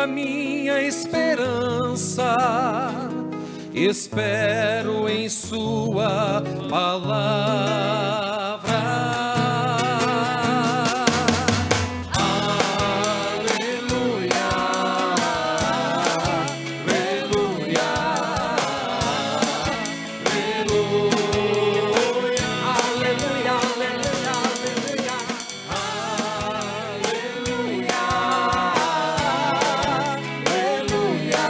minha esperança, espero em sua palavra. Aleluia, aleluia, aleluia, aleluia, aleluia, aleluia, aleluia, aleluia.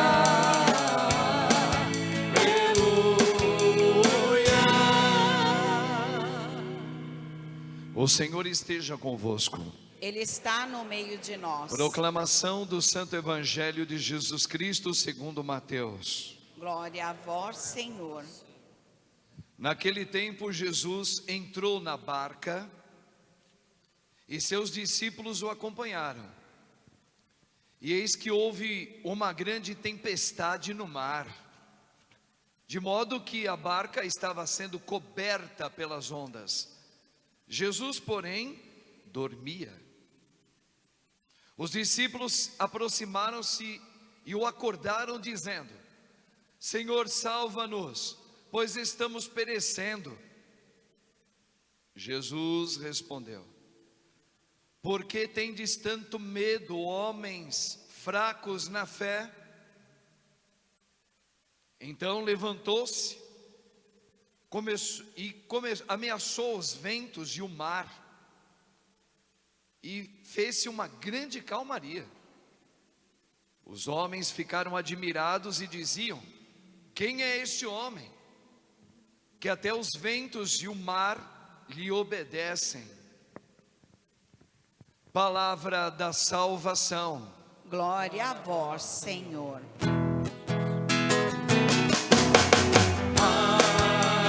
O Senhor esteja convosco. Ele está no meio de nós. Proclamação do Santo Evangelho de Jesus Cristo segundo Mateus. Glória a vós, Senhor. Naquele tempo Jesus entrou na barca e seus discípulos o acompanharam. E eis que houve uma grande tempestade no mar, de modo que a barca estava sendo coberta pelas ondas. Jesus, porém, dormia. Os discípulos aproximaram-se e o acordaram, dizendo: Senhor, salva-nos, pois estamos perecendo. Jesus respondeu: Por que tendes tanto medo, homens fracos na fé? Então levantou-se ameaçou os ventos e o mar, e fez-se uma grande calmaria. Os homens ficaram admirados e diziam: Quem é este homem, que até os ventos e o mar lhe obedecem? Palavra da salvação. Glória a vós, Senhor. Aleluia,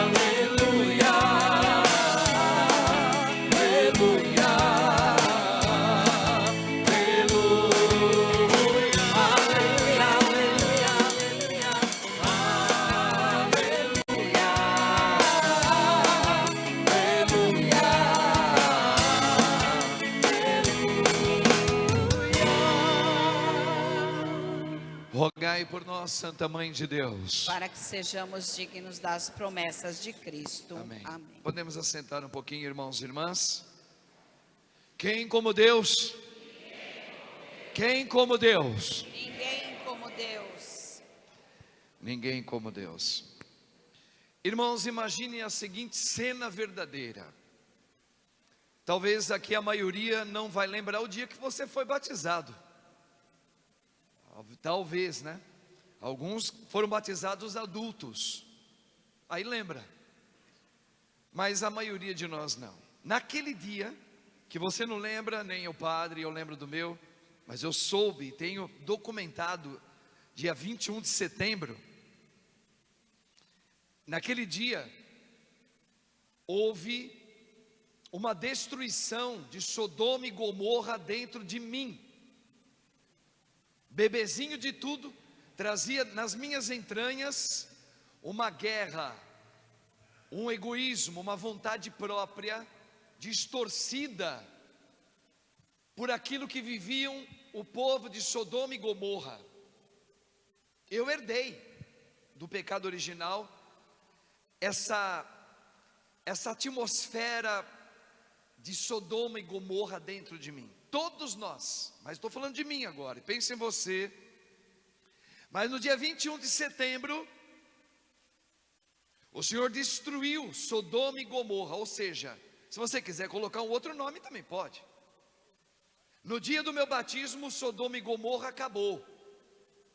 aleluia, aleluia, aleluia, Rogai por nós, Santa Mãe de Deus. Para que sejamos dignos das promessas de Cristo. Amém. Amém. Podemos assentar um pouquinho, irmãos e irmãs? Quem como Deus? Quem como Deus? Ninguém como Deus. Ninguém como Deus. Irmãos, imaginem a seguinte cena verdadeira. Talvez aqui a maioria não vai lembrar o dia que você foi batizado. Talvez, né? Alguns foram batizados adultos. Aí lembra. Mas a maioria de nós não. Naquele dia, que você não lembra, nem o padre, eu lembro do meu, mas eu soube, tenho documentado, dia 21 de setembro, naquele dia, houve uma destruição de Sodoma e Gomorra dentro de mim. Bebezinho de tudo, trazia nas minhas entranhas uma guerra, um egoísmo, uma vontade própria, distorcida por aquilo que viviam o povo de Sodoma e Gomorra. Eu herdei do pecado original essa atmosfera de Sodoma e Gomorra dentro de mim. Todos nós, mas estou falando de mim agora, e pense em você. Mas no dia 21 de setembro, o Senhor destruiu Sodoma e Gomorra. Ou seja, se você quiser colocar um outro nome também pode. No dia do meu batismo, Sodoma e Gomorra acabou,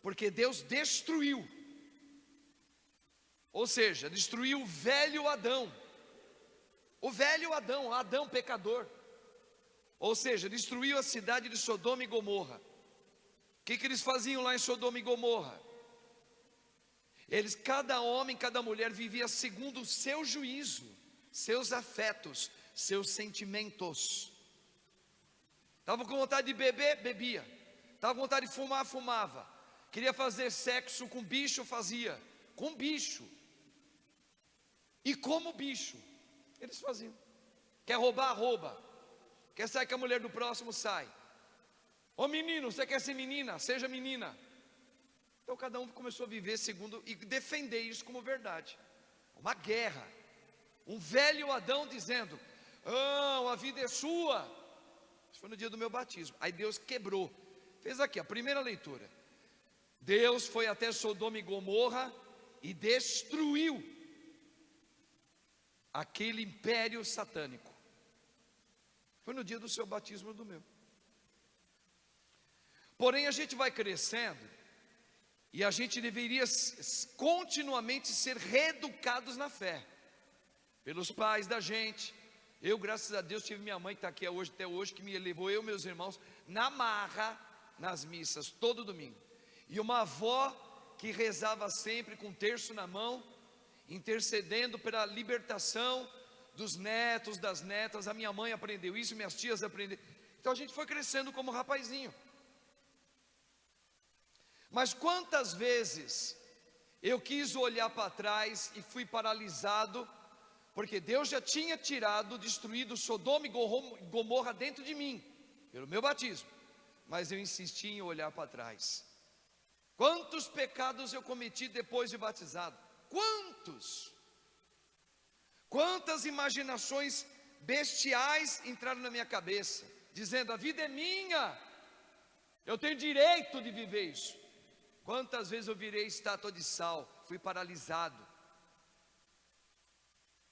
porque Deus destruiu. Ou seja, destruiu o velho Adão. O velho Adão, Adão pecador. Ou seja, destruiu a cidade de Sodoma e Gomorra. O que eles faziam lá em Sodoma e Gomorra? Eles, cada homem, cada mulher vivia segundo o seu juízo, seus afetos, seus sentimentos. Estava com vontade de beber, bebia. Estava com vontade de fumar, fumava. Queria fazer sexo com bicho, fazia. Com bicho. E como bicho, eles faziam. Quer roubar, rouba. Quer sair com a mulher do próximo, sai. Ô menino, você quer ser menina? Seja menina. Então cada um começou a viver segundo e defender isso como verdade. Uma guerra. Um velho Adão dizendo: "Ah, a vida é sua." Isso foi no dia do meu batismo. Aí Deus quebrou. Fez aqui a primeira leitura. Deus foi até Sodoma e Gomorra e destruiu aquele império satânico. Foi no dia do seu batismo e do meu. Porém a gente vai crescendo e a gente deveria continuamente ser reeducados na fé pelos pais da gente. Eu, graças a Deus, tive minha mãe que está aqui hoje, até hoje, que me levou, eu e meus irmãos, na marra, nas missas, todo domingo. E uma avó que rezava sempre com um terço na mão, intercedendo pela libertação dos netos, das netas. A minha mãe aprendeu isso, minhas tias aprenderam. Então a gente foi crescendo como rapazinho. Mas quantas vezes eu quis olhar para trás e fui paralisado, porque Deus já tinha destruído Sodoma e Gomorra dentro de mim, pelo meu batismo. Mas eu insisti em olhar para trás. Quantos pecados eu cometi depois de batizado? Quantos? Quantas imaginações bestiais entraram na minha cabeça, dizendo: a vida é minha, eu tenho direito de viver isso. Quantas vezes eu virei estátua de sal, fui paralisado.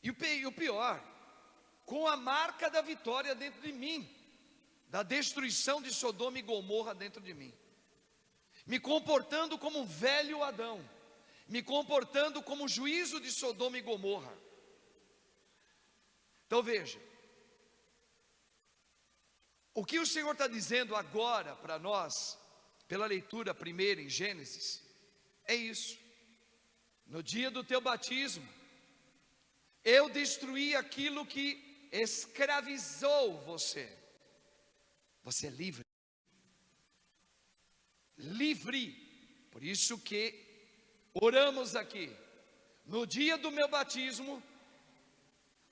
E o pior, com a marca da vitória dentro de mim, da destruição de Sodoma e Gomorra dentro de mim, me comportando como um velho Adão, me comportando como o juízo de Sodoma e Gomorra. Então veja, o que o Senhor está dizendo agora para nós, pela leitura primeira em Gênesis, é isso: no dia do teu batismo, eu destruí aquilo que escravizou você. Você é livre. Livre. Por isso que oramos aqui. No dia do meu batismo,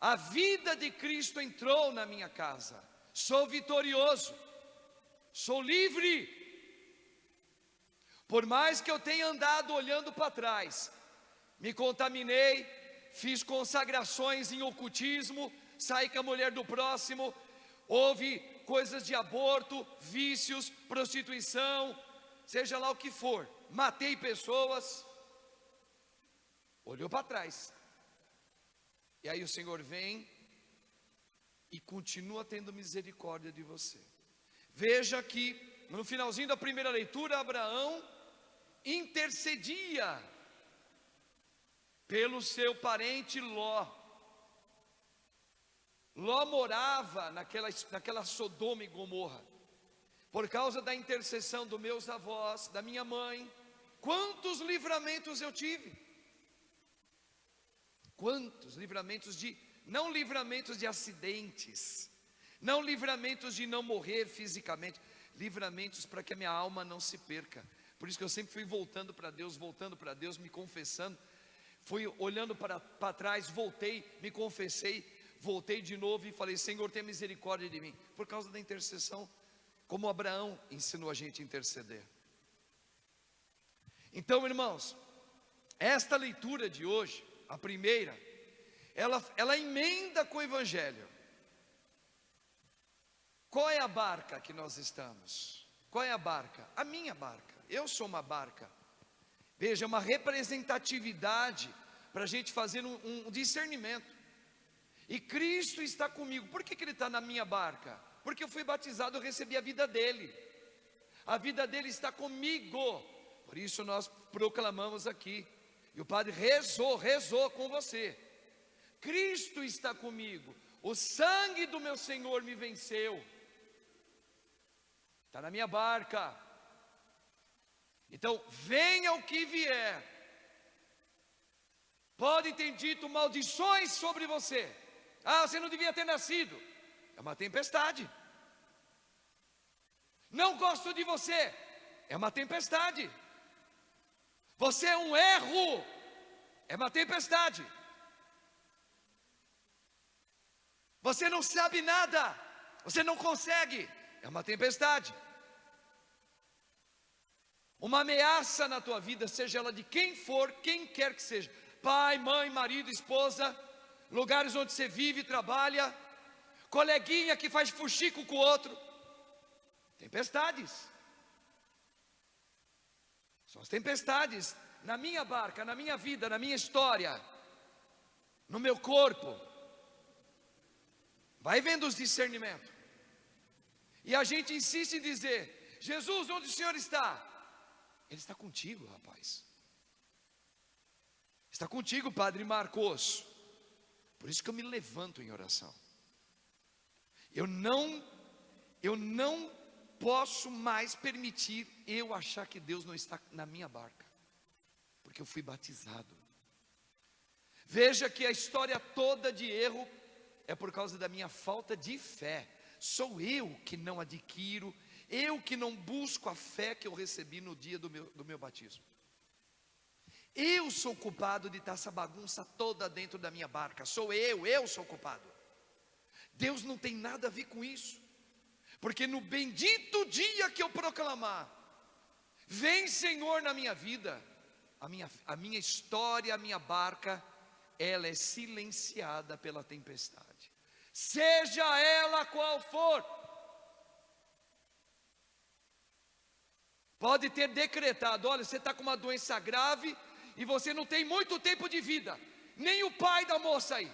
a vida de Cristo entrou na minha casa. Sou vitorioso. Sou livre. Por mais que eu tenha andado olhando para trás, me contaminei, fiz consagrações em ocultismo, saí com a mulher do próximo, houve coisas de aborto, vícios, prostituição, seja lá o que for, matei pessoas. Olhou para trás, e aí o Senhor vem e continua tendo misericórdia de você. Veja que no finalzinho da primeira leitura, Abraão intercedia pelo seu parente Ló. Ló morava naquela Sodoma e Gomorra, por causa da intercessão dos meus avós, da minha mãe. Quantos livramentos eu tive? Quantos livramentos não livramentos de acidentes, não livramentos de não morrer fisicamente, livramentos para que a minha alma não se perca. Por isso que eu sempre fui voltando para Deus, me confessando. Fui olhando para trás, voltei, me confessei, voltei de novo e falei: Senhor, tenha misericórdia de mim. Por causa da intercessão, como Abraão ensinou a gente a interceder. Então, irmãos, esta leitura de hoje, a primeira, ela emenda com o Evangelho. Qual é a barca que nós estamos? Qual é a barca? A minha barca. Eu sou uma barca. Veja, uma representatividade para a gente fazer um discernimento. E Cristo está comigo. Por que Ele está na minha barca? Porque eu fui batizado, eu recebi a vida dele. A vida dele está comigo. Por isso nós proclamamos aqui. E o padre rezou com você. Cristo está comigo. O sangue do meu Senhor me venceu. Está na minha barca. Então, venha o que vier. Podem ter dito maldições sobre você. Ah, você não devia ter nascido. É uma tempestade. Não gosto de você. É uma tempestade. Você é um erro. É uma tempestade. Você não sabe nada. Você não consegue. É uma tempestade. uma ameaça na tua vida, seja ela de quem for, quem quer que seja, pai, mãe, marido, esposa, lugares onde você vive e trabalha, coleguinha que faz fuxico com o outro, tempestades. São as tempestades na minha barca, na minha vida, na minha história, no meu corpo. Vai vendo os discernimentos. E a gente insiste em dizer: Jesus, onde o Senhor está? Ele está contigo, rapaz. Está contigo, Padre Marcos. Por isso que eu me levanto em oração. Eu não posso mais permitir eu achar que Deus não está na minha barca, porque eu fui batizado. Veja que a história toda de erro é por causa da minha falta de fé. Sou eu que não adquiro, eu que não busco a fé que eu recebi no dia do meu batismo. Eu sou culpado de estar essa bagunça toda dentro da minha barca. Sou eu sou culpado. Deus não tem nada a ver com isso, porque no bendito dia que eu proclamar: vem Senhor na minha vida, a minha história, a minha barca, ela é silenciada pela tempestade, seja ela qual for. Pode ter decretado: olha, você está com uma doença grave e você não tem muito tempo de vida, nem o pai da moça aí.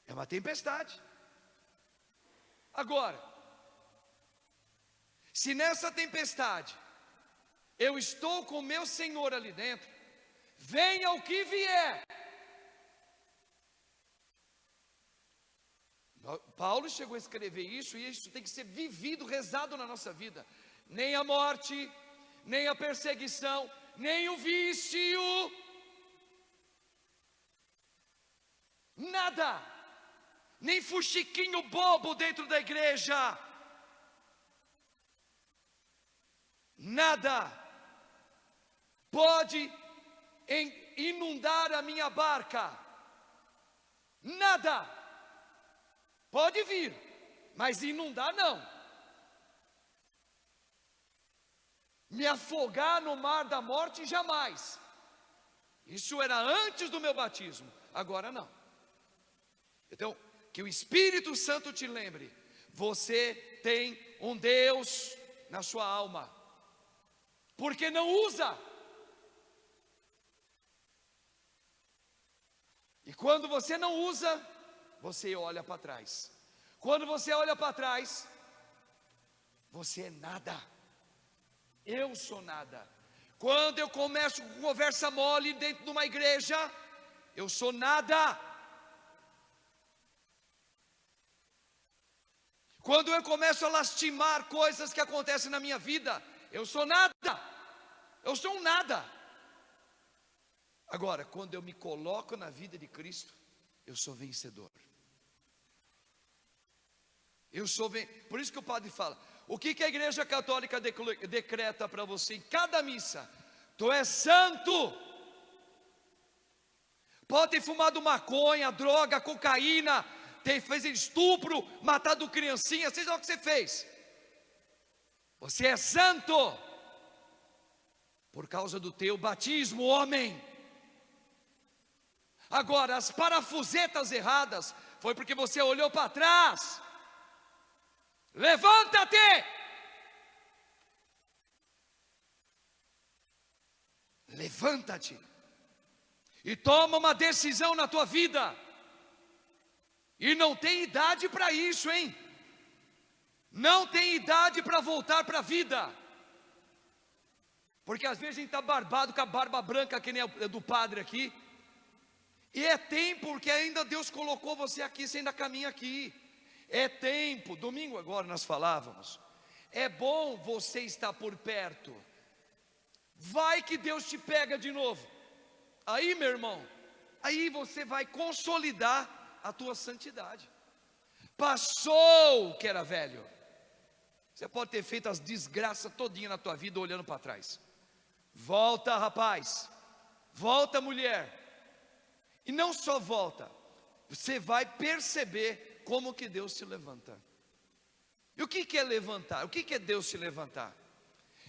É uma tempestade. Agora, se nessa tempestade eu estou com o meu Senhor ali dentro, venha o que vier. Paulo chegou a escrever isso, e isso tem que ser vivido, rezado na nossa vida. Nem a morte, nem a perseguição, nem o vício, nada, nem fuxiquinho bobo dentro da igreja, nada pode inundar a minha barca. Nada pode vir, mas inundar não. Me afogar no mar da morte, jamais. Isso era antes do meu batismo, agora não. Então, que o Espírito Santo te lembre: você tem um Deus na sua alma, porque não usa. E quando você não usa, você olha para trás. Quando você olha para trás, você é nada. Eu sou nada. Quando eu começo com conversa mole dentro de uma igreja, eu sou nada. Quando eu começo a lastimar coisas que acontecem na minha vida, eu sou nada. Eu sou um nada. Agora, quando eu me coloco na vida de Cristo, eu sou vencedor. Por isso que o padre fala: o que a igreja católica decreta para você em cada missa? Tu és santo. Pode ter fumado maconha, droga, cocaína, fez estupro, matado criancinha, seja lá o que você fez, você é santo por causa do teu batismo, homem. Agora, as parafusetas erradas foi porque você olhou para trás. Levanta-te! Levanta-te e toma uma decisão na tua vida. E não tem idade para isso, hein? Não tem idade para voltar para a vida. Porque às vezes a gente está barbado com a barba branca, que nem a do padre aqui. E é tempo, porque ainda Deus colocou você aqui, você ainda caminha aqui. É tempo. Domingo agora nós falávamos: é bom você estar por perto. Vai que Deus te pega de novo. Aí, meu irmão, aí você vai consolidar a tua santidade. Passou o que era velho. Você pode ter feito as desgraças todinha na tua vida olhando para trás. Volta, rapaz. Volta, mulher. E não só volta, você vai perceber como que Deus se levanta. E o que é levantar? O que é Deus se levantar?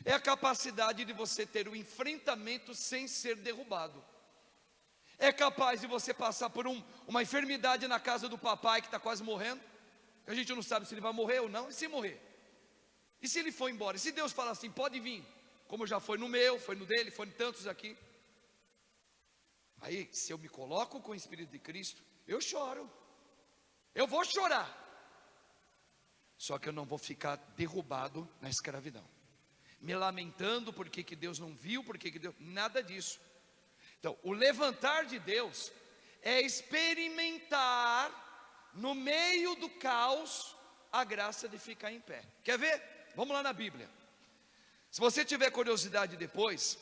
é a capacidade de você ter o enfrentamento sem ser derrubado. É capaz de você passar por uma enfermidade na casa do papai que está quase morrendo, a gente não sabe se ele vai morrer ou não, e se morrer? E se ele for embora? E se Deus falar assim, pode vir, como já foi no meu, foi no dele, foi em tantos aqui. Aí, se eu me coloco com o Espírito de Cristo, eu choro, eu vou chorar, só que eu não vou ficar derrubado na escravidão, me lamentando porque que Deus não viu, porque que Deus, nada disso. Então, o levantar de Deus é experimentar no meio do caos a graça de ficar em pé. Quer ver? Vamos lá na Bíblia. Se você tiver curiosidade depois,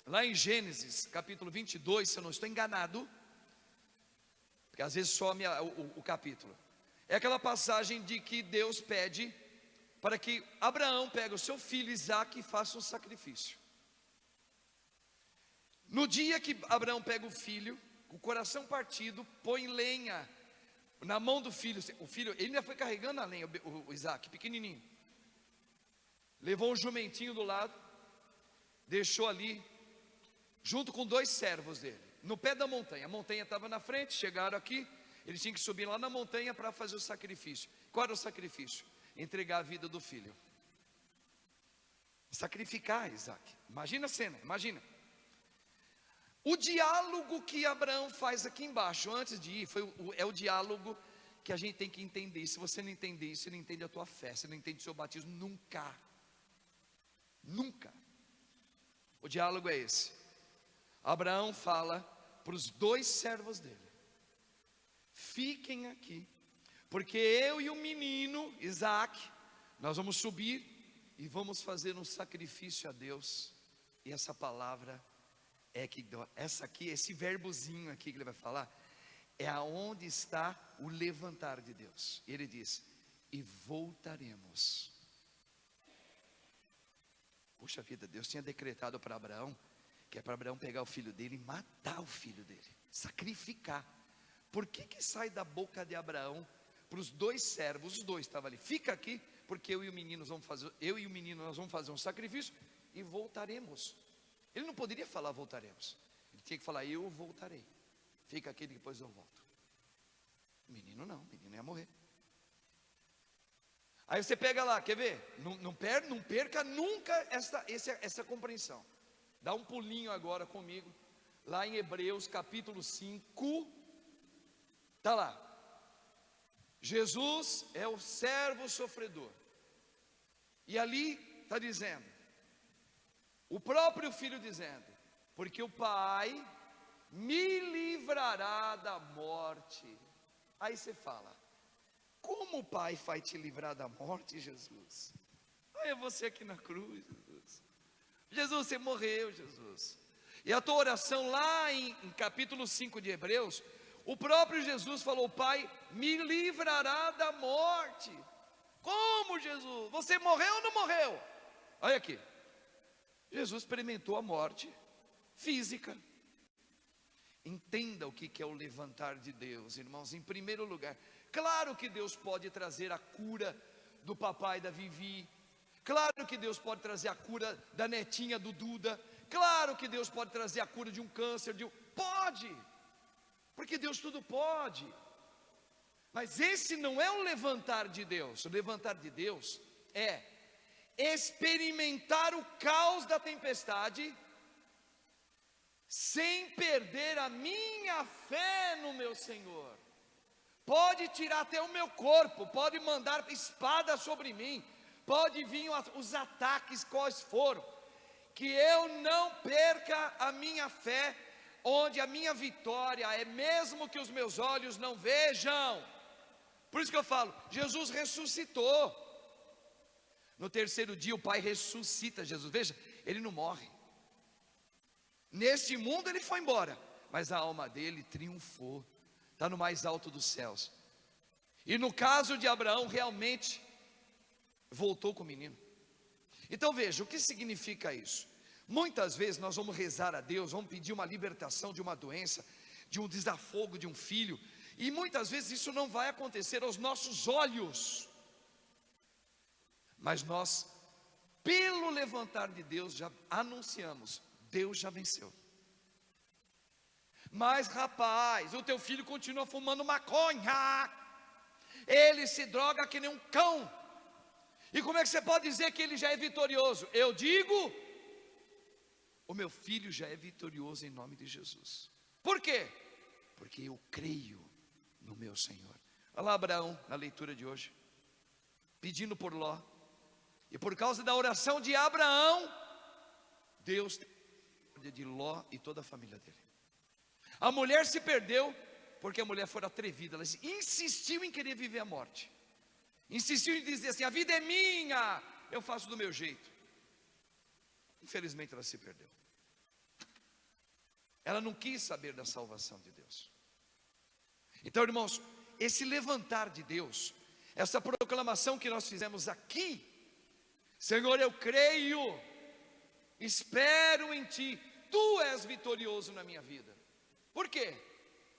lá em Gênesis capítulo 22, se eu não estou enganado, porque às vezes some o capítulo, é aquela passagem de que Deus pede para que Abraão pegue o seu filho Isaque e faça um sacrifício. No dia que Abraão pega o filho, com o coração partido, põe lenha na mão do filho. O filho, ele ainda foi carregando a lenha, o Isaque, pequenininho. Levou um jumentinho do lado, deixou ali, junto com 2 servos dele, no pé da montanha. A montanha estava na frente, chegaram aqui, eles tinham que subir lá na montanha para fazer o sacrifício. Qual era o sacrifício? Entregar a vida do filho. Sacrificar Isaque. Imagina a cena, imagina. O diálogo que Abraão faz aqui embaixo, antes de ir, é o diálogo que a gente tem que entender. Se você não entender isso, você não entende a tua fé, você não entende o seu batismo, nunca. Nunca. O diálogo é esse. Abraão fala para os 2 servos dele: fiquem aqui, porque eu e o menino Isaque, nós vamos subir e vamos fazer um sacrifício a Deus. E essa palavra é que esse verbozinho aqui que ele vai falar, é aonde está o levantar de Deus. Ele diz: e voltaremos. Puxa vida, Deus tinha decretado para Abraão, que é para Abraão pegar o filho dele e matar o filho dele, sacrificar. Por que sai da boca de Abraão para os 2 servos, os 2 estavam ali: fica aqui, porque eu e o menino nós vamos fazer um sacrifício e voltaremos. Ele não poderia falar voltaremos, ele tinha que falar eu voltarei, fica aqui depois eu volto. O menino não, o menino ia morrer. Aí você pega lá, quer ver? Não perca nunca essa compreensão. Dá um pulinho agora comigo, lá em Hebreus capítulo 5, está lá. Jesus é o servo sofredor, e ali está dizendo, o próprio filho dizendo: porque o Pai me livrará da morte. Aí você fala: como o Pai vai te livrar da morte, Jesus? Olha você aqui na cruz, Jesus. Jesus, você morreu, Jesus. E a tua oração lá em capítulo 5 de Hebreus, o próprio Jesus falou: Pai, me livrará da morte. Como, Jesus? Você morreu ou não morreu? Olha aqui, Jesus experimentou a morte física. Entenda o que é o levantar de Deus, irmãos. Em primeiro lugar, claro que Deus pode trazer a cura do papai da Vivi, claro que Deus pode trazer a cura da netinha do Duda, claro que Deus pode trazer a cura de um câncer, pode, porque Deus tudo pode. Mas esse não é o levantar de Deus. O levantar de Deus é experimentar o caos da tempestade sem perder a minha fé no meu Senhor. Pode tirar até o meu corpo, pode mandar espada sobre mim, pode vir os ataques quais foram, que eu não perca a minha fé, onde a minha vitória é mesmo que os meus olhos não vejam. Por isso que eu falo, Jesus ressuscitou. No 3º dia o Pai ressuscita Jesus. Veja, ele não morre. Neste mundo ele foi embora, mas a alma dele triunfou, está no mais alto dos céus. E no caso de Abraão, realmente voltou com o menino. Então veja, o que significa isso? Muitas vezes nós vamos rezar a Deus, vamos pedir uma libertação de uma doença, de um desafogo de um filho, e muitas vezes isso não vai acontecer aos nossos olhos, mas nós pelo levantar de Deus, já anunciamos, Deus já venceu. Mas rapaz, o teu filho continua fumando maconha, ele se droga que nem um cão, e como é que você pode dizer que ele já é vitorioso? Eu digo, o meu filho já é vitorioso em nome de Jesus. Por quê? Porque eu creio no meu Senhor. Olha lá Abraão, na leitura de hoje, pedindo por Ló, e por causa da oração de Abraão, Deus tem misericórdia de Ló e toda a família dele. A mulher se perdeu, porque a mulher foi atrevida, ela insistiu em querer viver a morte, insistiu em dizer assim, a vida é minha, eu faço do meu jeito. Infelizmente ela se perdeu, ela não quis saber da salvação de Deus. Então, irmãos, esse levantar de Deus, essa proclamação que nós fizemos aqui, Senhor, eu creio, espero em Ti, Tu és vitorioso na minha vida. Por quê?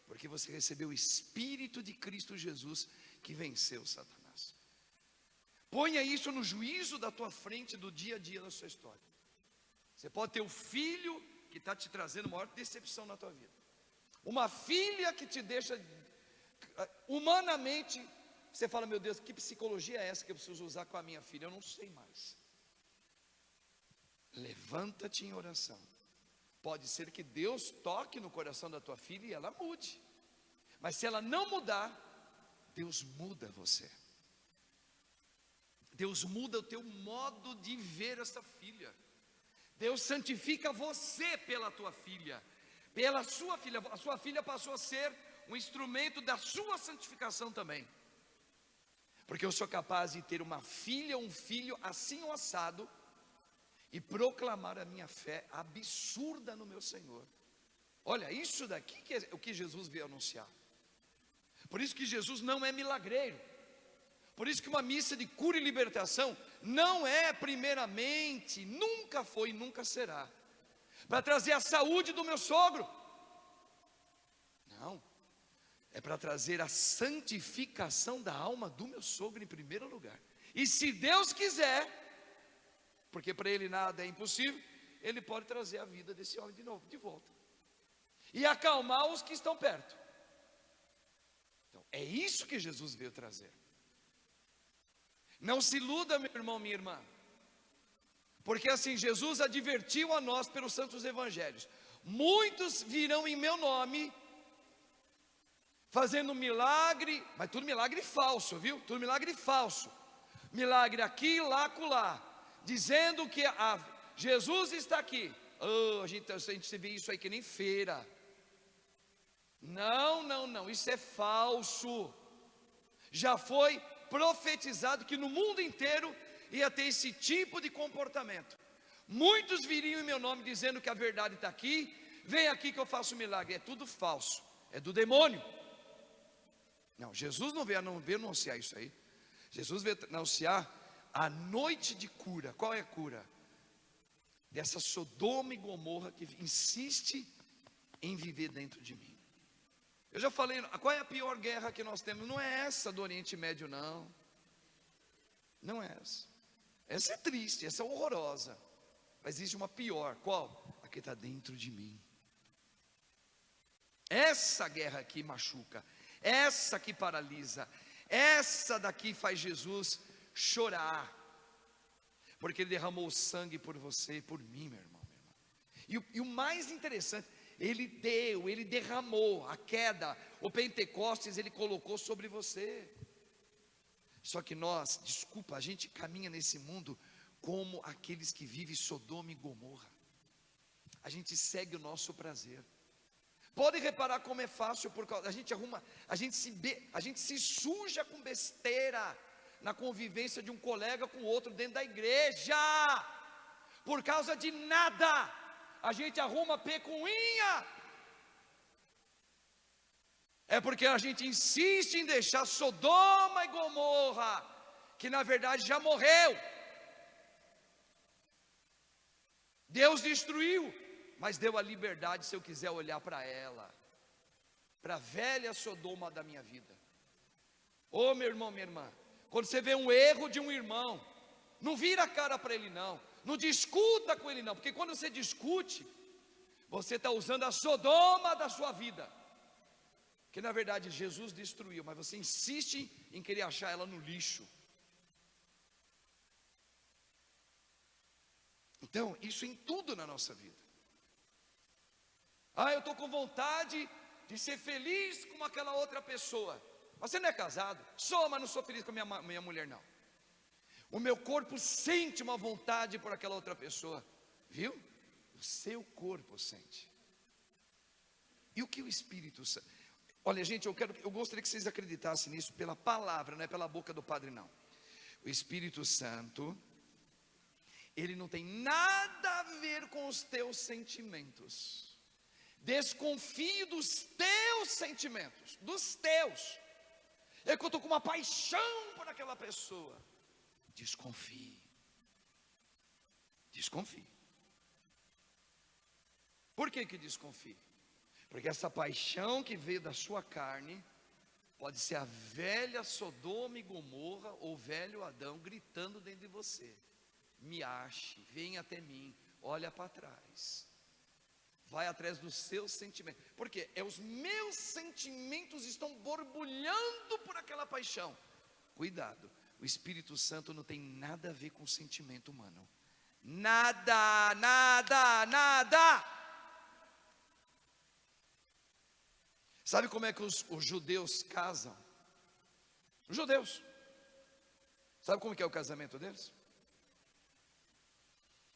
Porque você recebeu o Espírito de Cristo Jesus que venceu Satanás. Ponha isso no juízo da tua frente do dia a dia da sua história. Você pode ter o filho que está te trazendo maior decepção na tua vida, uma filha que te deixa humanamente, você fala, meu Deus, que psicologia é essa que eu preciso usar com a minha filha? Eu não sei mais. Levanta-te em oração. Pode ser que Deus toque no coração da tua filha e ela mude, mas se ela não mudar, Deus muda você. Deus muda o teu modo de ver essa filha. Deus santifica você pela tua filha, pela sua filha. A sua filha passou a ser um instrumento da sua santificação também, porque eu sou capaz de ter uma filha, um filho assim ou assado, e proclamar a minha fé absurda no meu Senhor. Olha, isso daqui que é o que Jesus veio anunciar. Por isso que Jesus não é milagreiro. Por isso que uma missa de cura e libertação não é primeiramente, nunca foi e nunca será para trazer a saúde do meu sogro. Não, é para trazer a santificação da alma do meu sogro em primeiro lugar. E se Deus quiser, porque para Ele nada é impossível, Ele pode trazer a vida desse homem de novo, de volta, e acalmar os que estão perto. Então, é isso que Jesus veio trazer. Não se iluda, meu irmão, minha irmã, porque assim, Jesus advertiu a nós pelos santos evangelhos: muitos virão em meu nome, fazendo milagre, mas tudo milagre falso, viu? Tudo milagre falso, milagre aqui, lá, acolá, dizendo que Jesus está aqui. Oh, a gente vê isso aí que nem feira. Não, isso é falso. Já foi profetizado que no mundo inteiro ia ter esse tipo de comportamento. Muitos viriam em meu nome dizendo que a verdade está aqui, vem aqui que eu faço milagre. É tudo falso, é do demônio. Não, Jesus não veio anunciar isso aí. Jesus veio anunciar a noite de cura. Qual é a cura? Dessa Sodoma e Gomorra que insiste em viver dentro de mim. Eu já falei, qual é a pior guerra que nós temos? Não é essa do Oriente Médio, não. Não é essa. Essa é triste, essa é horrorosa. Mas existe uma pior. Qual? A que está dentro de mim. Essa guerra aqui machuca. Essa que paralisa. Essa daqui faz Jesus chorar, porque Ele derramou sangue por você e por mim, meu irmão, minha irmã. E o mais interessante, Ele derramou a queda, o Pentecostes Ele colocou sobre você. Só que nós, a gente caminha nesse mundo como aqueles que vivem Sodoma e Gomorra. A gente segue o nosso prazer. Pode reparar como é fácil, porque a gente se suja com besteira na convivência de um colega com o outro dentro da igreja. Por causa de nada, a gente arruma picuinha. É porque a gente insiste em deixar Sodoma e Gomorra, que na verdade já morreu. Deus destruiu, mas deu a liberdade se eu quiser olhar para ela, para a velha Sodoma da minha vida. Ô meu irmão, minha irmã, quando você vê um erro de um irmão, Não vira a cara para ele não. Não discuta com ele não, porque quando você discute, você está usando a Sodoma da sua vida. Que na verdade Jesus destruiu, mas você insiste em querer achar ela no lixo. Então, isso em tudo na nossa vida. Eu estou com vontade de ser feliz com aquela outra pessoa. Mas você não é casado? Sou, mas não sou feliz com a minha mulher não. O meu corpo sente uma vontade por aquela outra pessoa. Viu? O seu corpo sente. E o que o Espírito Santo... Olha gente, eu gostaria que vocês acreditassem nisso pela palavra, não é pela boca do padre não. O Espírito Santo, ele não tem nada a ver com os teus sentimentos. Desconfie dos teus sentimentos, dos teus. É que eu estou com uma paixão por aquela pessoa. Desconfie. Desconfie. Por que desconfie? Porque essa paixão que veio da sua carne pode ser a velha Sodoma e Gomorra ou o velho Adão gritando dentro de você. Me ache, vem até mim, olha para trás. Vai atrás dos seus sentimentos. Porque os meus sentimentos estão borbulhando por aquela paixão. Cuidado, o Espírito Santo não tem nada a ver com o sentimento humano. Nada, nada, nada. Sabe como é que os judeus casam? Os judeus. Sabe como que é o casamento deles?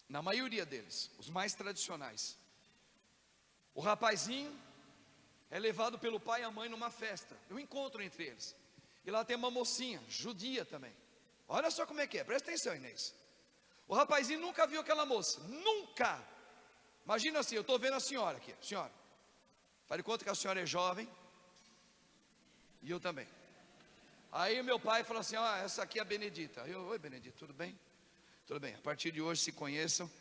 Na maioria deles, os mais tradicionais. O rapazinho é levado pelo pai e a mãe numa festa. Eu encontro entre eles. E lá tem uma mocinha, judia também. Olha só como é que é, presta atenção, Inês. O rapazinho nunca viu aquela moça, nunca. Imagina assim, eu estou vendo a senhora aqui, senhora. Fale conta que a senhora é jovem. E eu também. Aí meu pai falou assim, essa aqui é a Benedita. Oi Benedita, tudo bem? Tudo bem, a partir de hoje se conheçam.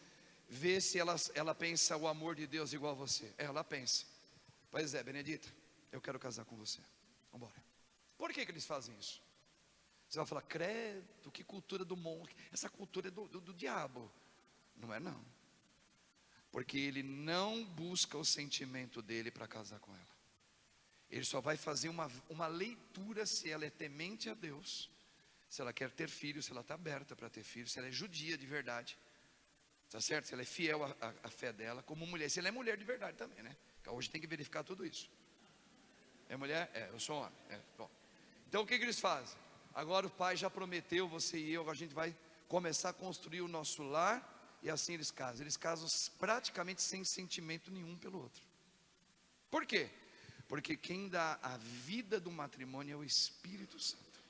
Vê se ela pensa o amor de Deus igual a você. Ela pensa. Pois é, Benedita, eu quero casar com você. Vamos embora. Por que eles fazem isso? Você vai falar, credo, que cultura do monte. Essa cultura é do diabo. Não é não. Porque ele não busca o sentimento dele para casar com ela. Ele só vai fazer uma leitura se ela é temente a Deus, se ela quer ter filhos, se ela está aberta para ter filhos, se ela é judia de verdade, tá certo? Se ela é fiel à fé dela, como mulher, se ela é mulher de verdade também, né? Porque hoje tem que verificar tudo isso. É mulher? Eu sou homem. Bom. Então o que eles fazem? Agora o pai já prometeu, você e eu, a gente vai começar a construir o nosso lar. E assim eles casam. Eles casam praticamente sem sentimento nenhum pelo outro. Por quê? Porque quem dá a vida do matrimônio é o Espírito Santo.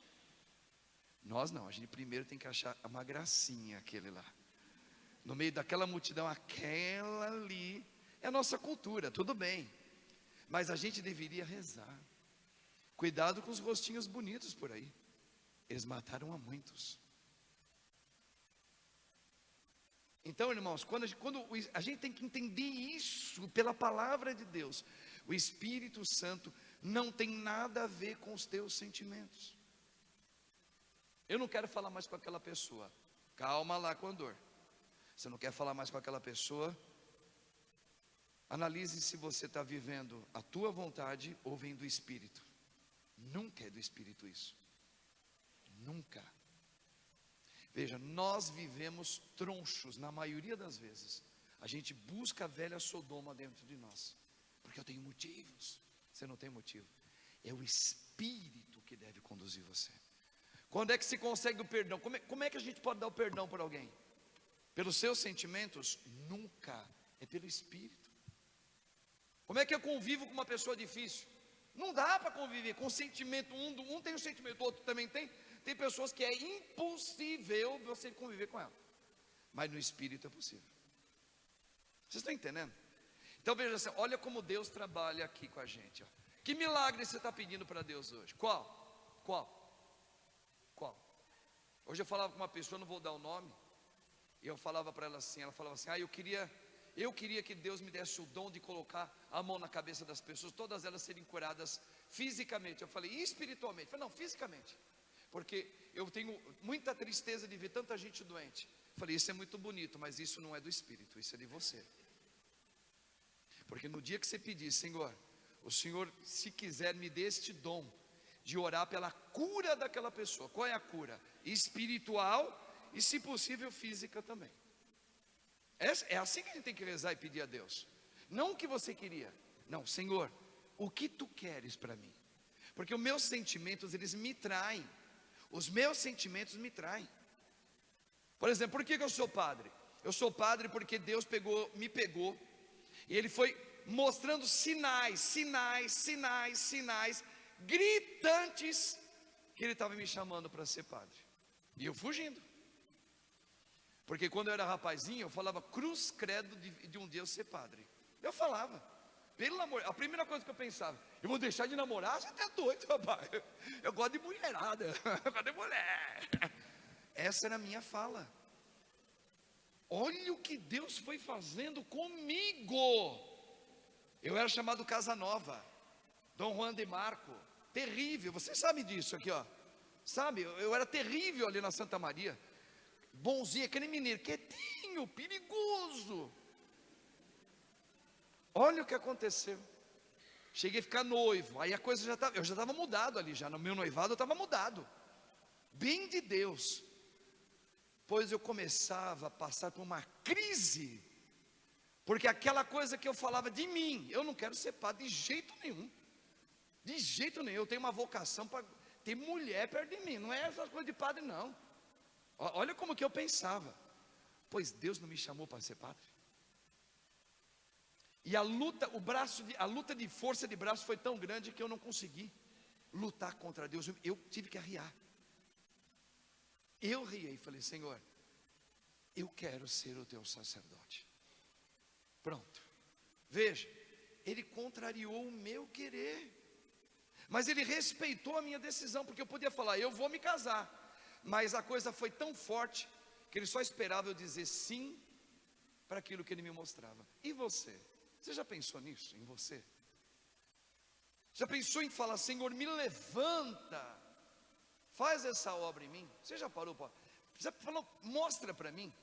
Nós não, a gente primeiro tem que achar uma gracinha aquele lá. No meio daquela multidão, aquela ali é a nossa cultura, tudo bem. Mas a gente deveria rezar. Cuidado com os rostinhos bonitos por aí. Eles mataram a muitos. Então, irmãos, quando a gente tem que entender isso pela palavra de Deus. O Espírito Santo não tem nada a ver com os teus sentimentos. Eu não quero falar mais com aquela pessoa. Calma lá com a dor. Você não quer falar mais com aquela pessoa? Analise se você está vivendo a tua vontade ou vem do Espírito. Nunca é do Espírito isso. Nunca. Veja, nós vivemos tronchos na maioria das vezes. A gente busca a velha Sodoma dentro de nós. Porque eu tenho motivos. Você não tem motivo. É o Espírito que deve conduzir você. Quando é que se consegue o perdão? Como é que a gente pode dar o perdão para alguém? Pelos seus sentimentos? Nunca. É pelo Espírito. Como é que eu convivo com uma pessoa difícil? Não dá para conviver com sentimento. Um tem um sentimento, o outro também tem. Tem pessoas que é impossível você conviver com ela. Mas no Espírito é possível. Vocês estão entendendo? Então veja assim, olha como Deus trabalha aqui com a gente. Ó. Que milagre você está pedindo para Deus hoje? Qual? Hoje eu falava com uma pessoa, não vou dar o nome. E eu falava para ela assim, eu queria que Deus me desse o dom de colocar a mão na cabeça das pessoas, todas elas serem curadas fisicamente. Eu falei, e espiritualmente? Eu falei, não, fisicamente. porque eu tenho muita tristeza de ver tanta gente doente. Falei, isso é muito bonito, mas isso não é do Espírito, isso é de você. Porque no dia que você pedir, Senhor, o Senhor, se quiser, me dê este dom de orar pela cura daquela pessoa. Qual é a cura? Espiritual e, se possível, física também. É assim que a gente tem que rezar e pedir a Deus. Não o que você queria. Não, Senhor, o que Tu queres para mim? Porque os meus sentimentos, eles me traem. Os meus sentimentos me traem. Por exemplo, por que eu sou padre? Eu sou padre porque Deus me pegou, e Ele foi mostrando sinais gritantes, que Ele estava me chamando para ser padre. E eu fugindo. Porque quando eu era rapazinho, eu falava cruz credo de um dia eu ser padre. Eu falava, pelo amor, a primeira coisa que eu pensava, eu vou deixar de namorar? Você tá doido, rapaz. Eu gosto de mulherada, eu gosto de mulher. Essa era a minha fala. Olha o que Deus foi fazendo comigo. Eu era chamado Casanova, Dom Juan de Marco, terrível, vocês sabem disso aqui, ó. Sabe, eu era terrível ali na Santa Maria. Bonzinho, aquele menino, quietinho, perigoso. Olha o que aconteceu. Cheguei a ficar noivo, aí a coisa eu já estava mudado ali, já no meu noivado eu estava mudado. Bem de Deus. Pois eu começava a passar por uma crise, porque aquela coisa que eu falava de mim, eu não quero ser padre de jeito nenhum. De jeito nenhum, eu tenho uma vocação para ter mulher perto de mim, não é essas coisas de padre não. Olha como que eu pensava. Pois Deus não me chamou para ser padre. E a luta de força de braço foi tão grande que eu não consegui lutar contra Deus. Eu tive que arriar. Eu riei e falei, Senhor, eu quero ser o teu sacerdote. Pronto. Veja, Ele contrariou o meu querer, mas Ele respeitou a minha decisão, porque eu podia falar, eu vou me casar, mas a coisa foi tão forte, que Ele só esperava eu dizer sim, para aquilo que Ele me mostrava. E você? Você já pensou nisso, em você? Já pensou em falar, Senhor, me levanta, faz essa obra em mim? Você já parou para... Já falou, mostra para mim.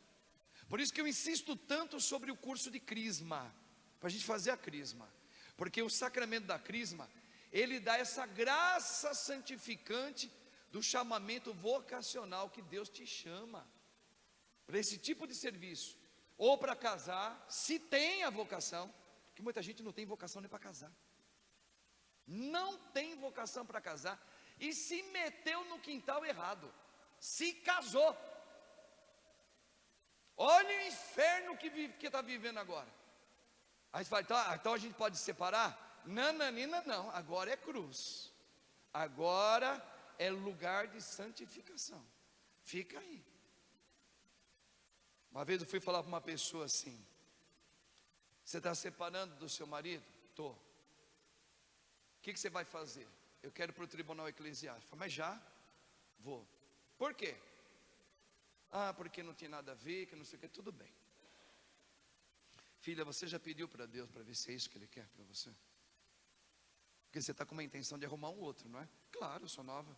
Por isso que eu insisto tanto sobre o curso de crisma, para a gente fazer a crisma, porque o sacramento da crisma, ele dá essa graça santificante do chamamento vocacional que Deus te chama para esse tipo de serviço, ou para casar, se tem a vocação, porque muita gente não tem vocação nem para casar, não tem vocação para casar, e se meteu no quintal errado, se casou. Olha o inferno que está vivendo agora. Aí você fala, então a gente pode separar? Nananina não, agora é cruz, agora é lugar de santificação. Fica aí. Uma vez eu fui falar para uma pessoa assim, você está separando do seu marido? Estou. O que você vai fazer? Eu quero ir para o tribunal eclesiástico. Eu falei, mas já? Vou. Por quê? Porque não tem nada a ver, que não sei o que, tudo bem. Filha, você já pediu para Deus para ver se é isso que Ele quer para você? Porque você está com uma intenção de arrumar um outro, não é? Claro, eu sou nova.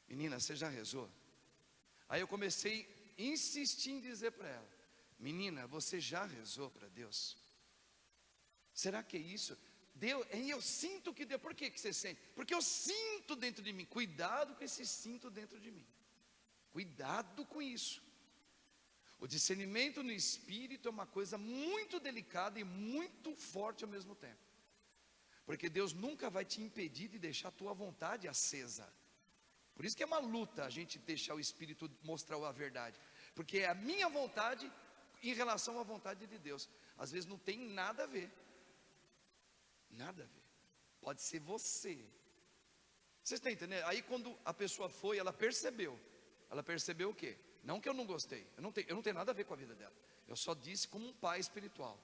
Menina, você já rezou? Aí eu comecei a insistir em dizer para ela, menina, você já rezou para Deus? Será que é isso? Deus, e eu sinto que Deus, por que você sente? Porque eu sinto dentro de mim, cuidado com esse sinto dentro de mim, cuidado com isso. O discernimento no Espírito é uma coisa muito delicada e muito forte ao mesmo tempo, porque Deus nunca vai te impedir de deixar a tua vontade acesa. Por isso que é uma luta a gente deixar o Espírito mostrar a verdade, porque é a minha vontade em relação à vontade de Deus, às vezes não tem nada a ver. Nada a ver, pode ser você. Vocês estão entendendo? Aí quando a pessoa foi, ela percebeu o quê? Não que eu não gostei, eu não tenho nada a ver com a vida dela, eu só disse como um pai espiritual,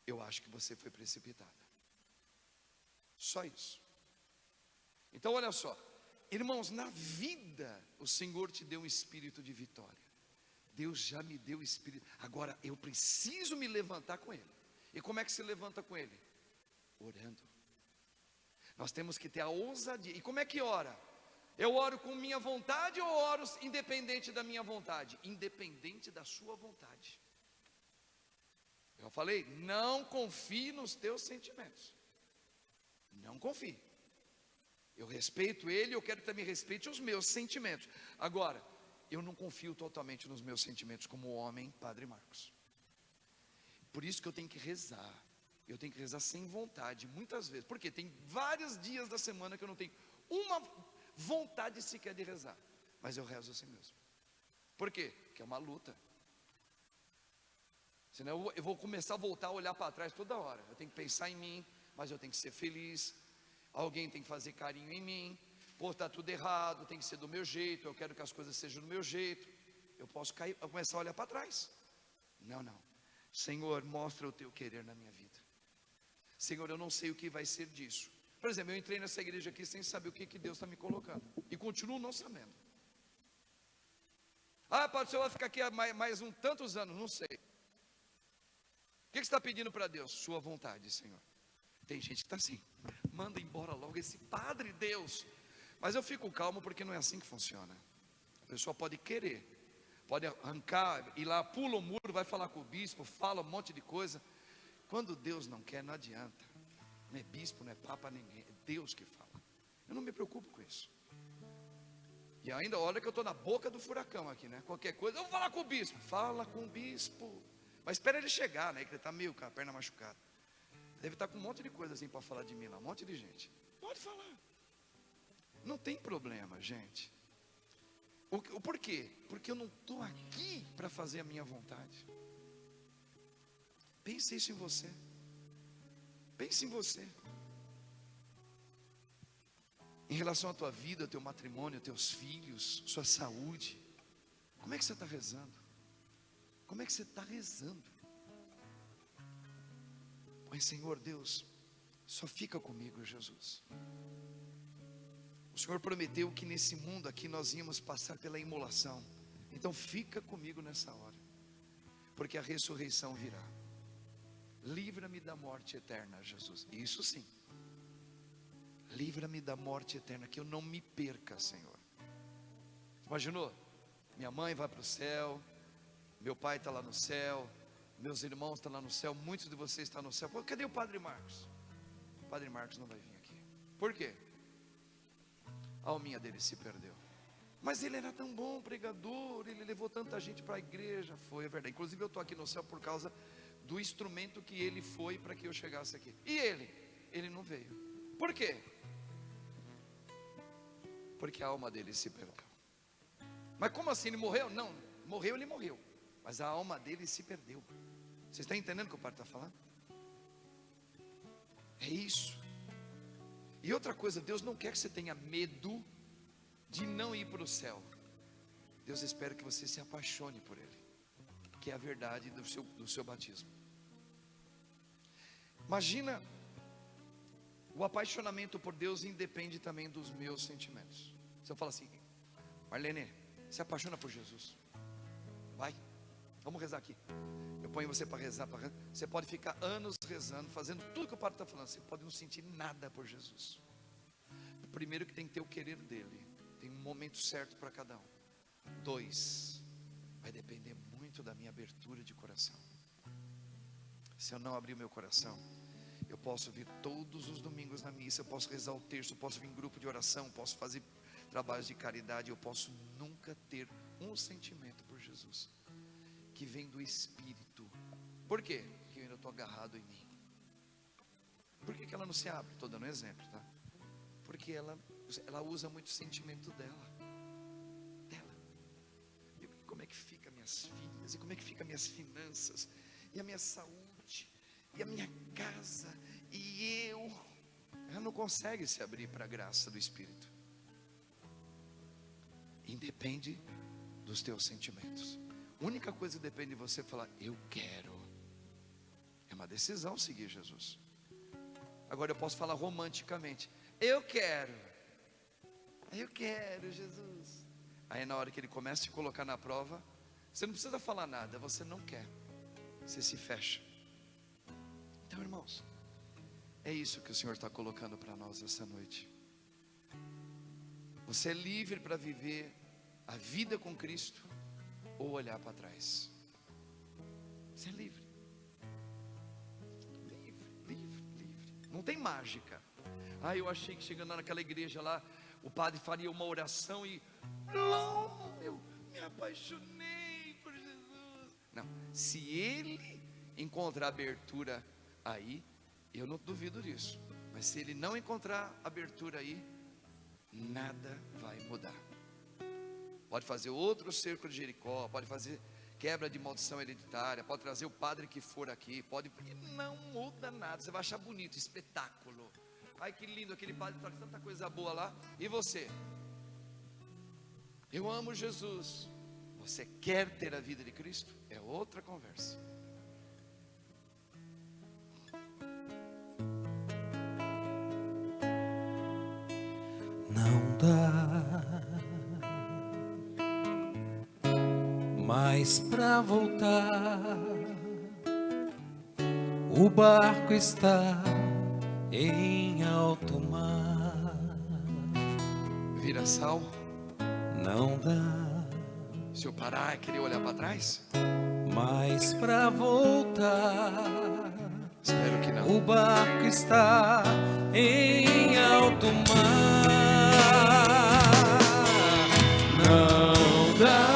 eu acho que você foi precipitada, só isso. Então olha só, irmãos, na vida o Senhor te deu um espírito de vitória, Deus já me deu o espírito, agora eu preciso me levantar com Ele. E como é que se levanta com Ele? Orando. Nós temos que ter a ousadia. E como é que ora? Eu oro com minha vontade ou oro independente da minha vontade? Independente da sua vontade. Eu falei, não confie nos teus sentimentos. Não confie. Eu respeito ele, eu quero que também respeite os meus sentimentos. Agora, eu não confio totalmente nos meus sentimentos como homem, Padre Marcos. Por isso que eu tenho que rezar. Eu tenho que rezar sem vontade, muitas vezes. Porque tem vários dias da semana que eu não tenho uma vontade sequer de rezar. Mas eu rezo assim mesmo. Por quê? Porque é uma luta. Senão eu vou começar a voltar a olhar para trás toda hora. Eu tenho que pensar em mim, mas eu tenho que ser feliz. Alguém tem que fazer carinho em mim. Pô, está tudo errado, tem que ser do meu jeito. Eu quero que as coisas sejam do meu jeito. Eu posso cair, eu começar a olhar para trás. Não, não. Senhor, mostra o teu querer na minha vida. Senhor, eu não sei o que vai ser disso. Por exemplo, eu entrei nessa igreja aqui sem saber o que Deus está me colocando. E continuo não sabendo. Ah, Padre, o senhor vai ficar aqui mais tantos anos, não sei. O que você está pedindo para Deus? Sua vontade, Senhor. Tem gente que está assim, manda embora logo esse Padre Deus. Mas eu fico calmo porque não é assim que funciona. A pessoa pode querer, pode arrancar, ir lá, pula o muro, vai falar com o bispo, fala um monte de coisa. Quando Deus não quer, não adianta. Não é bispo, não é papa, ninguém, é Deus que fala. Eu não me preocupo com isso. E ainda olha que eu estou na boca do furacão aqui, né? Qualquer coisa, eu vou falar com o bispo. Fala com o bispo. Mas espera ele chegar, né? Que ele está meio com a perna machucada. Deve estar com um monte de coisa assim para falar de mim lá, um monte de gente. Pode falar. Não tem problema, gente. O porquê? Porque eu não estou aqui para fazer a minha vontade. Pense isso em você. Pense em você. Em relação à tua vida, teu matrimônio, teus filhos, sua saúde. Como é que você está rezando? Como é que você está rezando? Mas Senhor Deus, só fica comigo, Jesus. O Senhor prometeu que nesse mundo aqui nós íamos passar pela imolação. Então fica comigo nessa hora, porque a ressurreição virá. Livra-me da morte eterna, Jesus. Isso sim. Livra-me da morte eterna, que eu não me perca, Senhor. Imaginou? Minha mãe vai para o céu, meu pai está lá no céu, meus irmãos estão lá no céu, muitos de vocês estão no céu. Pô, cadê o Padre Marcos? O Padre Marcos não vai vir aqui. Por quê? A alminha dele se perdeu. Mas ele era tão bom pregador, ele levou tanta gente para a igreja. Foi, é verdade. Inclusive eu estou aqui no céu por causa do instrumento que ele foi para que eu chegasse aqui. E ele não veio. Por quê? Porque a alma dele se perdeu. Mas como assim, ele morreu? Não, morreu, ele morreu. Mas a alma dele se perdeu. Você está entendendo o que o Padre está falando? É isso. E outra coisa, Deus não quer que você tenha medo de não ir para o céu. Deus espera que você se apaixone por Ele, que é a verdade do seu batismo. Imagina, o apaixonamento por Deus independe também dos meus sentimentos. Se eu falar assim, Marlene, se apaixona por Jesus, vai, vamos rezar aqui. Eu ponho você para rezar, você pode ficar anos rezando, fazendo tudo que o Padre está falando, você pode não sentir nada por Jesus. Primeiro que tem que ter o querer dele, tem um momento certo para cada um. 2, vai depender muito da minha abertura de coração. Se eu não abrir o meu coração, eu posso vir todos os domingos na missa, eu posso rezar o terço, eu posso vir em grupo de oração, posso fazer trabalhos de caridade, eu posso nunca ter um sentimento por Jesus que vem do Espírito. Por quê? Porque eu ainda estou agarrado em mim. Por que ela não se abre? Estou dando um exemplo, tá? Porque ela usa muito o sentimento dela. E como é que fica minhas filhas? E como é que fica minhas finanças? E a minha saúde? E a minha casa? E eu? Ela não consegue se abrir para a graça do Espírito. Independe dos teus sentimentos. A única coisa que depende de você é falar, eu quero. É uma decisão seguir Jesus. Agora eu posso falar romanticamente, eu quero Jesus. Aí na hora que ele começa a te colocar na prova, você não precisa falar nada, você não quer, você se fecha. Então, irmãos, é isso que o Senhor está colocando para nós essa noite. Você é livre para viver a vida com Cristo ou olhar para trás. Você é livre. Livre, livre, livre. Não tem mágica. Eu achei que chegando naquela igreja lá, o padre faria uma oração e não, eu me apaixonei por Jesus. Não, se ele encontrar abertura aí, eu não duvido disso. Mas se ele não encontrar abertura aí, nada vai mudar. Pode fazer outro cerco de Jericó, pode fazer quebra de maldição hereditária, pode trazer o padre que for aqui, pode, e não muda nada. Você vai achar bonito, espetáculo. Ai, que lindo, aquele padre faz tanta coisa boa lá. E você? Eu amo Jesus. Você quer ter a vida de Cristo? É outra conversa. Não dá mais pra voltar. O barco está em alto mar. Vira sal. Não dá Se eu parar e querer olhar para trás, mais pra voltar. espero que não. O barco está em alto mar. Não dá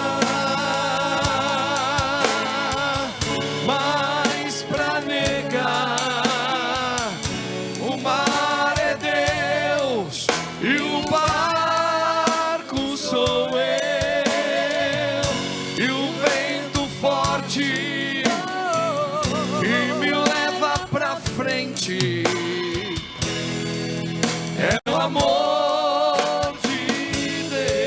mais pra negar. O mar é Deus e o barco sou eu. E o vento forte que me leva pra frente é o amor de Deus.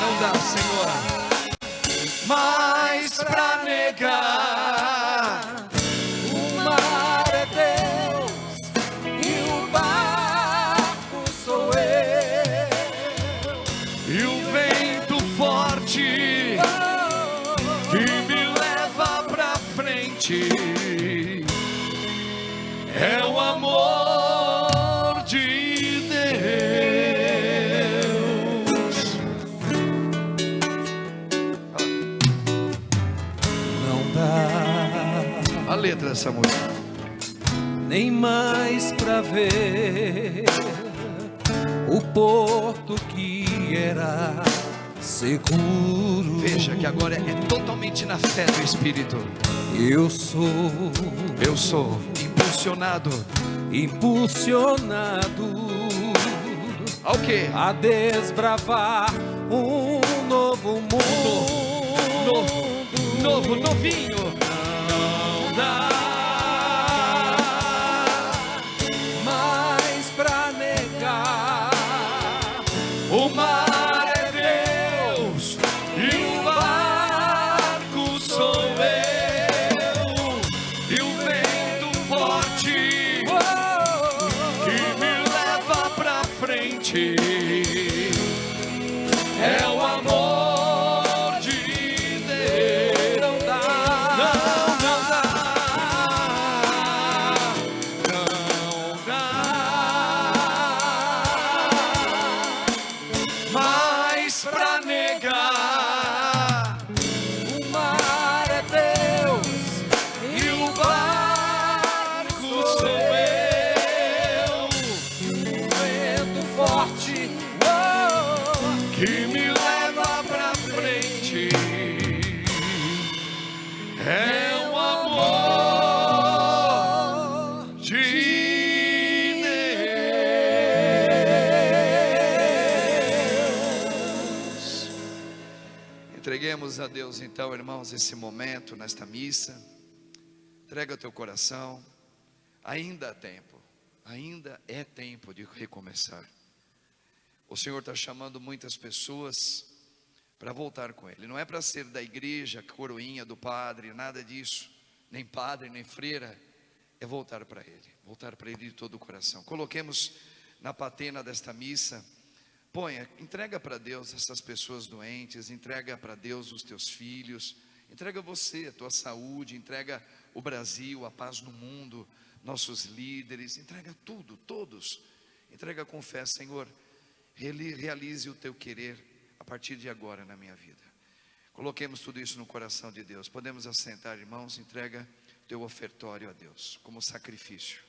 Não dá, Senhor. Mas pra negar, o mar é Deus e o barco sou eu. E o vento forte que me leva pra frente é o amor de Deus. Não dá a letra dessa música. nem mais pra ver o porto que era seguro. Veja que agora é totalmente na fé do Espírito. Eu sou Impulsionado ao quê? A desbravar um novo mundo. novinho. Não dá mais pra negar. O mar é Deus e o barco sou eu. E o vento forte que me leva pra frente é o amor de Deus. Não dá, não dá, mas pra negar. O mar é Deus e o barco sou eu. O vento forte que me leva pra frente é o amor de Deus. Entreguemos a Deus então, irmãos, esse momento, nesta missa. Entrega o teu coração. Ainda há tempo. Ainda é tempo de recomeçar. O Senhor está chamando muitas pessoas para voltar com Ele. Não é para ser da igreja, coroinha do padre, nada disso. Nem padre, nem freira. É voltar para Ele. Voltar para Ele de todo o coração. Coloquemos na patena desta missa. Ponha, entrega para Deus essas pessoas doentes. Entrega para Deus os teus filhos. Entrega você, a tua saúde, entrega o Brasil, a paz no mundo, nossos líderes, entrega tudo, todos. Entrega com fé, Senhor, realize o teu querer a partir de agora na minha vida. Coloquemos tudo isso no coração de Deus. Podemos assentar, irmãos, entrega teu ofertório a Deus como sacrifício.